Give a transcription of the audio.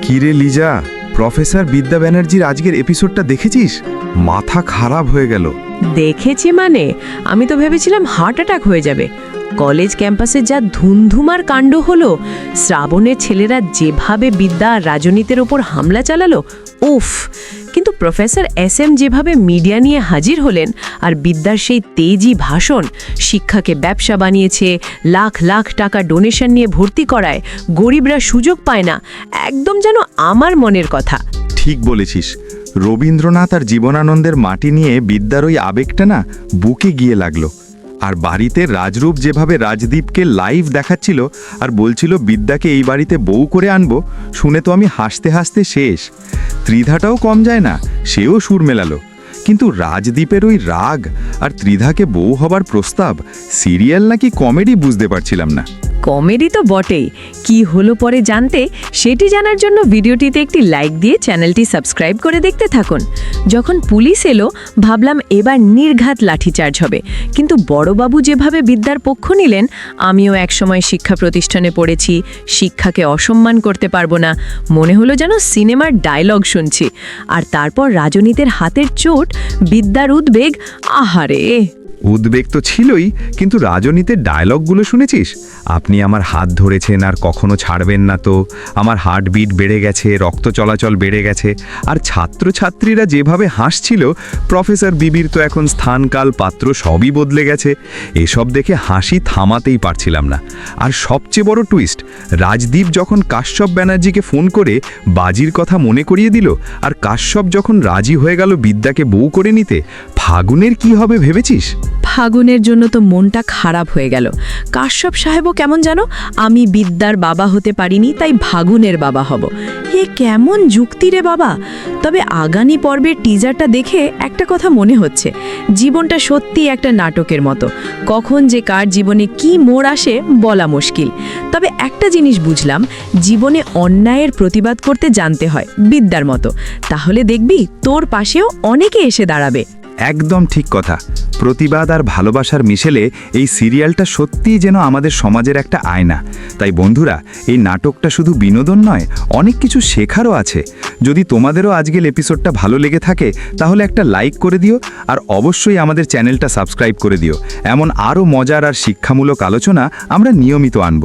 কিরে লিজা, প্রফেসর বিদ্যা ব্যানার্জির আজকের এপিসোডটা দেখেছিস? মাথা খারাপ হয়ে গেল। দেখেছি মানে? আমি তো ভেবেছিলাম হার্ট অ্যাটাক হয়ে যাবে। কলেজ ক্যাম্পাসে যা ধুমধুমার কাণ্ড হলো, শ্রাবণের ছেলেরা যেভাবে বিদ্যা আর রাজনীতির ওপর হামলা চালালো, উফ! কিন্তু প্রফেসর SM যেভাবে মিডিয়া নিয়ে হাজির হলেন আর বিদ্যার সেই তেজি ভাষণ, শিক্ষাকে ব্যবসা বানিয়েছে, লাখ লাখ টাকা ডোনেশন নিয়ে ভর্তি করায়, গরিবরা সুযোগ পায় না, একদম যেন আমার মনের কথা। ঠিক বলেছিস। রবীন্দ্রনাথ আর জীবনানন্দের মাটি নিয়ে বিদ্যার ওই আবেগটা না বুকে গিয়ে লাগলো। আর বাড়িতে রাজরূপ যেভাবে রাজদীপকে লাইভ দেখাচ্ছিল আর বলছিল বিদ্যাকে এই বাড়িতে বউ করে আনবো, শুনে তো আমি হাসতে হাসতে শেষ। ত্রিধাটাও কম যায় না, সেও সুর মেলালো। কিন্তু রাজদীপের ওই রাগ আর ত্রিধাকে বউ হবার প্রস্তাব সিরিয়াল নাকি কমেডি বুঝতে পারছিলাম না। কমেডি তো বটেই, কি হলো পরে জানতে সেটি জানার জন্য ভিডিওটিতে একটি লাইক দিয়ে চ্যানেলটি সাবস্ক্রাইব করে দেখতে থাকুন। যখন পুলিশ এলো ভাবলাম এবার নির্ঘাত লাঠিচার্জ হবে, কিন্তু বড়বাবু যেভাবে বিদ্যার পক্ষ নিলেন, আমিও একসময় শিক্ষা প্রতিষ্ঠানে পড়েছি, শিক্ষাকে অসম্মান করতে পারবো না, মনে হলো যেন সিনেমার ডায়লগ শুনছি। আর তারপর রাজনীতির হাতের চোট, বিদ্যার উদ্বেগ, আহারে! উদ্বেগ তো ছিলই, কিন্তু রাজনীতির ডায়লগগুলো শুনেছিস? আপনি আমার হাত ধরেছেন আর কখনো ছাড়বেন না তো, আমার হার্টবিট বেড়ে গেছে, রক্ত চলাচল বেড়ে গেছে। আর ছাত্রছাত্রীরা যেভাবে হাসছিল, প্রফেসর বিবির তো এখন স্থানকাল পাত্র সবই বদলে গেছে। এসব দেখে হাসি থামাতেই পারছিলাম না। আর সবচেয়ে বড় টুইস্ট, রাজদীপ যখন কাশ্যপ ব্যানার্জিকে ফোন করে বাজির কথা মনে করিয়ে দিল, আর কাশ্যপ যখন রাজি হয়ে গেল বিদ্যাকে বউ করে নিতে, ফাগুনের কি হবে ভেবেছিস? ফাগুনের জন্য তো মনটা খারাপ হয়ে গেল। কাশ্যপ সাহেবও কেমন যেন, আমি বিদ্যার বাবা হতে পারিনি তাই ফাগুনের বাবা হব। এ কেমন যুক্তি রে বাবা! তবে আগামী পর্বের টিজারটা দেখে একটা কথা মনে হচ্ছে, জীবনটা সত্যি একটা নাটকের মতো। কখন যে কার জীবনে কি মোড় আসে বলা মুশকিল। তবে একটা জিনিস বুঝলাম, জীবনে অন্যায়ের প্রতিবাদ করতে জানতে হয় বিদ্যার মতো। তাহলে দেখবি তোর পাশেও অনেকে এসে দাঁড়াবে। একদম ঠিক কথা। প্রতিবাদ আর ভালোবাসার মিশেলে এই সিরিয়ালটা সত্যিই যেন আমাদের সমাজের একটা আয়না। তাই বন্ধুরা, এই নাটকটা শুধু বিনোদন নয়, অনেক কিছু শেখারও আছে। যদি তোমাদেরও আজকের এপিসোডটা ভালো লেগে থাকে তাহলে একটা লাইক করে দিও, আর অবশ্যই আমাদের চ্যানেলটা সাবস্ক্রাইব করে দিও। এমন আরও মজার আর শিক্ষামূলক আলোচনা আমরা নিয়মিত আনব।